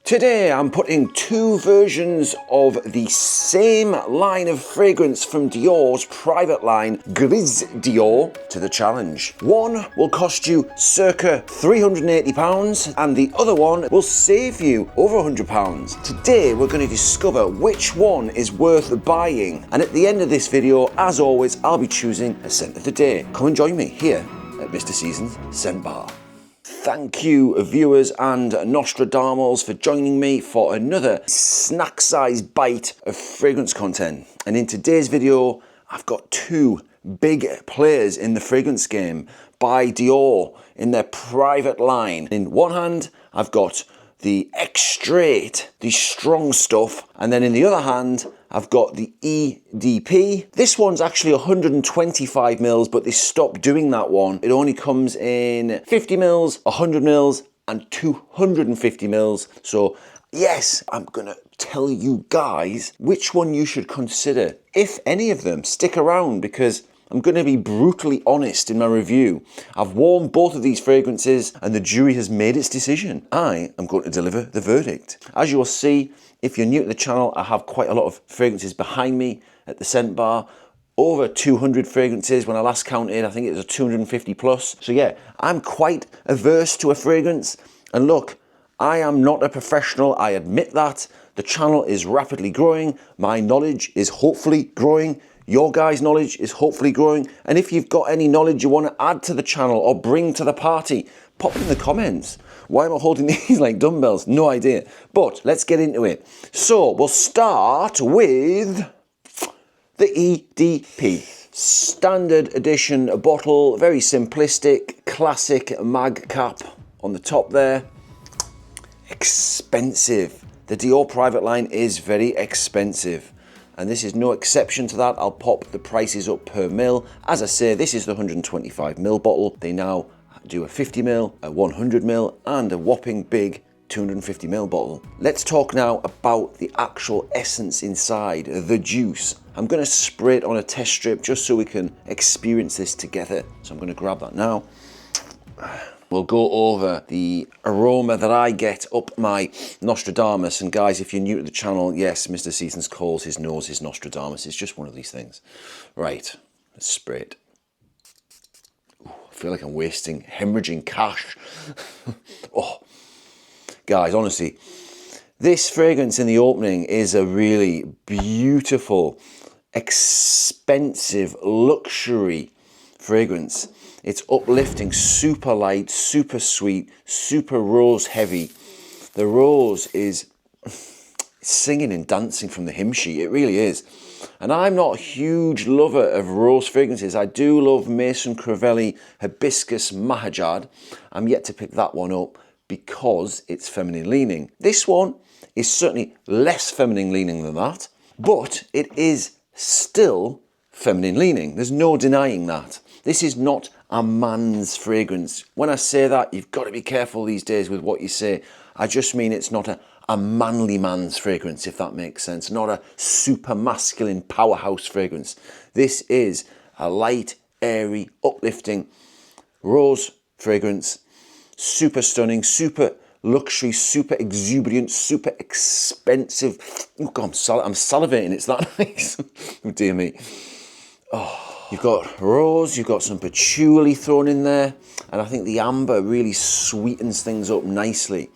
Today I'm putting two versions of the same line of fragrance from Dior's private line, Gris Dior, to the challenge. One will cost you circa £380 and the other one will save you over £100. Today we're going to discover which one is worth buying, and at the end of this video, as always, I'll be choosing a scent of the day. Come and join me here at Mr. Season's Scent Bar. Thank you, viewers and Nostradamus, for joining me for another snack-sized bite of fragrance content. And in today's video, I've got two big players in the fragrance game by Dior in their private line. In one hand, I've got the Extrait, the strong stuff, and then in the other hand, I've got the EDP. This one's actually 125 mils, but they stopped doing that one. It only comes in 50 mils, 100 mils, and 250 mils. So yes, I'm gonna tell you guys which one you should consider. If any of them, stick around because I'm going to be brutally honest in my review. I've worn both of these fragrances and the jury has made its decision. I am going to deliver the verdict. As you will see, if you're new to the channel, I have quite a lot of fragrances behind me at the scent bar. Over 200 fragrances. When I last counted, I think it was a 250 plus. So yeah, I'm quite averse to a fragrance. And look, I am not a professional, I admit that. The channel is rapidly growing. My knowledge is hopefully growing. Your guys' knowledge is hopefully growing. And if you've got any knowledge you want to add to the channel or bring to the party, pop it in the comments. Why am I holding these like dumbbells? No idea. But let's get into it. So we'll start with the EDP. Standard edition bottle, very simplistic, classic mag cap on the top there. Expensive. The Dior private line is very expensive. And this is no exception to that. I'll pop the prices up per mil. As I say, this is the 125 mil bottle. They now do a 50 mil, a 100 mil, and a whopping big 250 mil bottle. Let's talk now about the actual essence inside, the juice. I'm gonna spray it on a test strip just so we can experience this together. So I'm gonna grab that now. We'll go over the aroma that I get up my Nostradamus. And guys, if you're new to the channel, yes, Mr. Seasons calls his nose his Nostradamus. It's just one of these things. Right, let's spray it. Ooh, I feel like I'm hemorrhaging cash. Oh, guys, honestly, this fragrance in the opening is a really beautiful, expensive, luxury fragrance. It's uplifting, super light, super sweet, super rose heavy. The rose is singing and dancing from the hymn sheet, it really is. And I'm not a huge lover of rose fragrances. I do love Maison Crivelli Hibiscus Mahajad. I'm yet to pick that one up because it's feminine leaning. This one is certainly less feminine leaning than that, but it is still feminine leaning. There's no denying that. This is not a man's fragrance. When I say that, you've got to be careful these days with what you say. I just mean it's not a manly man's fragrance, if that makes sense. Not a super masculine powerhouse fragrance. This is a light, airy, uplifting rose fragrance. Super stunning, super luxury, super exuberant, super expensive. Oh God, I'm salivating, it's that nice. Oh dear me. Oh. You've got rose, you've got some patchouli thrown in there, and I think the amber really sweetens things up nicely.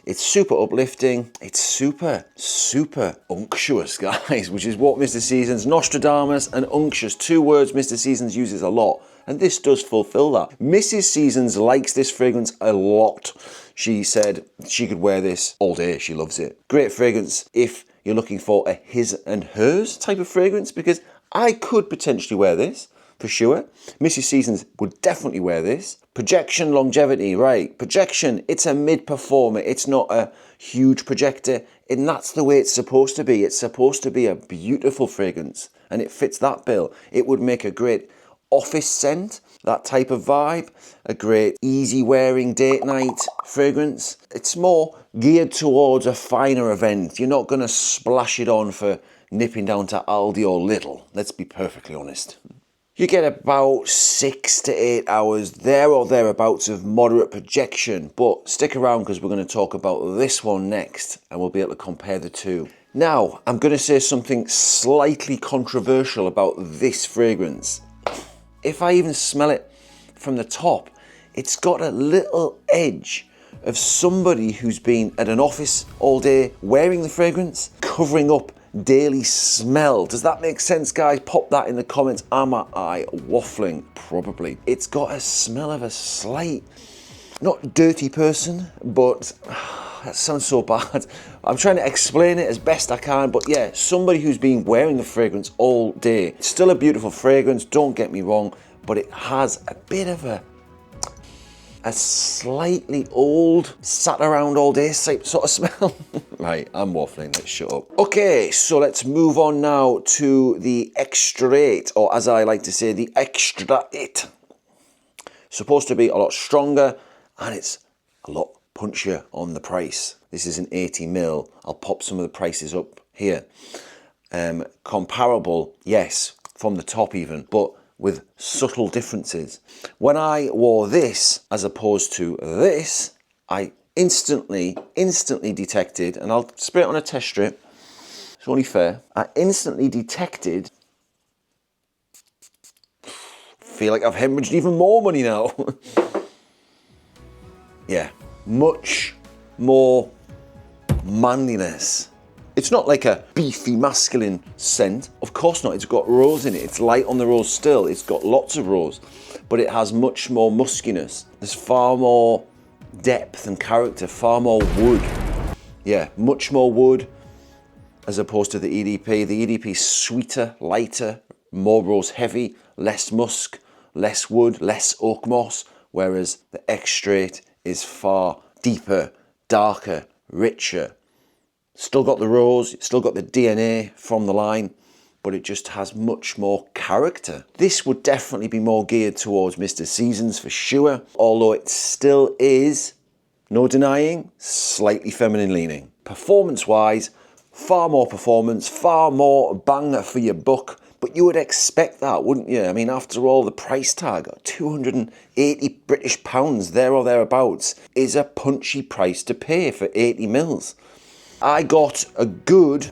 It's super uplifting, it's super, super unctuous, guys, which is what Mr. Seasons, Nostradamus and unctuous, two words Mr. Seasons uses a lot, and this does fulfill that. Mrs. Seasons likes this fragrance a lot. She said she could wear this all day, she loves it. Great fragrance if you're looking for a his and hers type of fragrance, because I could potentially wear this, for sure. Mrs. Seasons would definitely wear this. Projection, longevity, right. Projection, it's a mid-performer. It's not a huge projector. And that's the way it's supposed to be. It's supposed to be a beautiful fragrance. And it fits that bill. It would make a great office scent, that type of vibe. A great easy-wearing date night fragrance. It's more geared towards a finer event. You're not going to splash it on for nipping down to Aldi or Lidl. Let's be perfectly honest. You get about 6 to 8 hours there or thereabouts of moderate projection, but stick around because we're going to talk about this one next and we'll be able to compare the two. Now, I'm going to say something slightly controversial about this fragrance. If I even smell it from the top, it's got a little edge of somebody who's been at an office all day wearing the fragrance, covering up daily smell. Does that make sense, guys? Pop that in the comments. Am I waffling? Probably. It's got a smell of a slight, not dirty person, but that sounds so bad. I'm trying to explain it as best I can, but yeah, somebody who's been wearing the fragrance all day. It's still a beautiful fragrance, don't get me wrong, but it has a bit of a slightly old, sat around all day sort of smell. Right, I'm waffling, let's shut up. Okay, so let's move on now to the Extrait, or as I like to say, the Extrait. Supposed to be a lot stronger, and it's a lot punchier on the price. This is an 80ml. I'll pop some of the prices up here. Comparable, yes, from the top even, but with subtle differences. When I wore this as opposed to this, I instantly detected, and I'll spray it on a test strip, it's only fair, I instantly detected, feel like I've hemorrhaged even more money now. Yeah, much more manliness. It's not like a beefy masculine scent. Of course not, it's got rose in it. It's light on the rose still. It's got lots of rose, but it has much more muskiness. There's far more depth and character, far more wood. Yeah, much more wood as opposed to the EDP. The EDP is sweeter, lighter, more rose heavy, less musk, less wood, less oak moss, whereas the Extrait is far deeper, darker, richer. Still got the rose, still got the DNA from the line, but it just has much more character. This would definitely be more geared towards Mr. Seasons for sure, although it still is, no denying, slightly feminine leaning. Performance-wise, far more performance, far more bang for your buck, but you would expect that, wouldn't you? I mean, after all, the price tag, £280 British there or thereabouts, is a punchy price to pay for 80ml. I got a good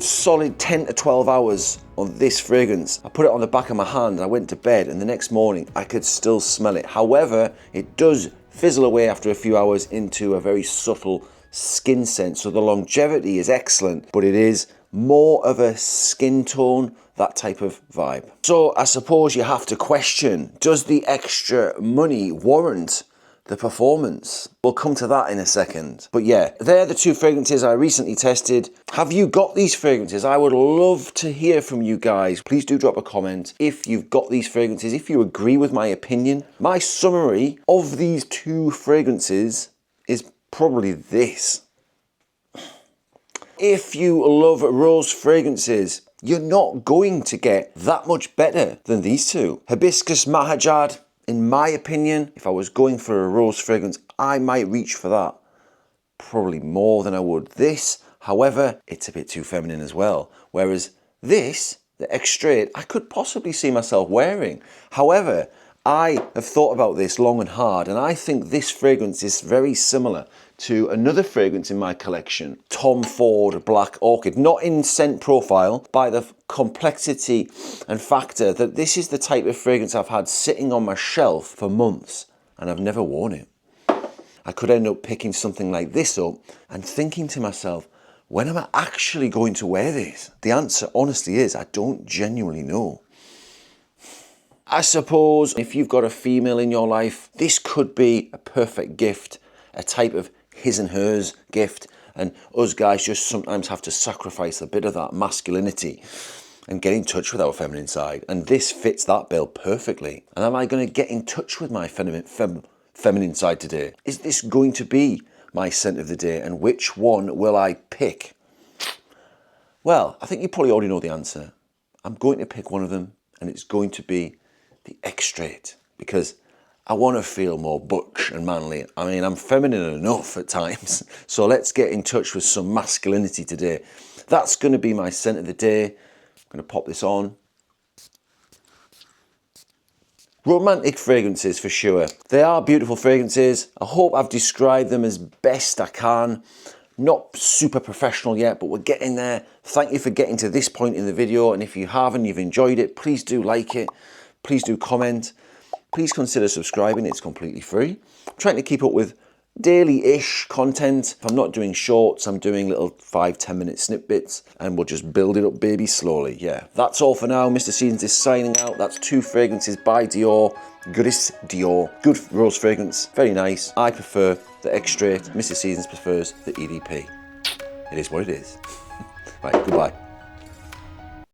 solid 10 to 12 hours on this fragrance. I put it on the back of my hand, I went to bed, and the next morning I could still smell it. However, it does fizzle away after a few hours into a very subtle skin scent, so the longevity is excellent, but it is more of a skin tone, that type of vibe. So I suppose you have to question, does the extra money warrant the performance? We'll come to that in a second. But yeah, they're the two fragrances I recently tested. Have you got these fragrances? I would love to hear from you guys. Please do drop a comment if you've got these fragrances, if you agree with my opinion. My summary of these two fragrances is probably this. If you love rose fragrances, you're not going to get that much better than these two. Hibiscus Mahajad, in my opinion, if I was going for a rose fragrance, I might reach for that probably more than I would this. However, it's a bit too feminine as well. Whereas this, the Extrait, I could possibly see myself wearing. However, I have thought about this long and hard, and I think this fragrance is very similar to another fragrance in my collection, Tom Ford Black Orchid. Not in scent profile, by the complexity and factor that this is the type of fragrance I've had sitting on my shelf for months, and I've never worn it. I could end up picking something like this up and thinking to myself, when am I actually going to wear this? The answer honestly is, I don't genuinely know. I suppose if you've got a female in your life, this could be a perfect gift, a type of his and hers gift, and us guys just sometimes have to sacrifice a bit of that masculinity and get in touch with our feminine side, and this fits that bill perfectly. And am I going to get in touch with my feminine side today? Is this going to be my scent of the day, and which one will I pick? Well, I think you probably already know the answer. I'm going to pick one of them, and it's going to be the Extrait, because I want to feel more butch and manly. I mean, I'm feminine enough at times, so let's get in touch with some masculinity today. That's going to be my scent of the day. I'm going to pop this on. Romantic fragrances for sure. They are beautiful fragrances. I hope I've described them as best I can. Not super professional yet, but we're getting there. Thank you for getting to this point in the video, and if you haven't, you've enjoyed it, please do like it, please do comment, please consider subscribing, it's completely free. I'm trying to keep up with daily-ish content. If I'm not doing shorts, I'm doing little 5-10 minute snippets, and we'll just build it up baby slowly. Yeah, that's all for now. Mr. Seasons is signing out. That's 2 fragrances by Dior. Gris Dior, good rose fragrance, very nice. I prefer the Extrait. Mr. Seasons prefers the EDP. It is what it is. Right, goodbye.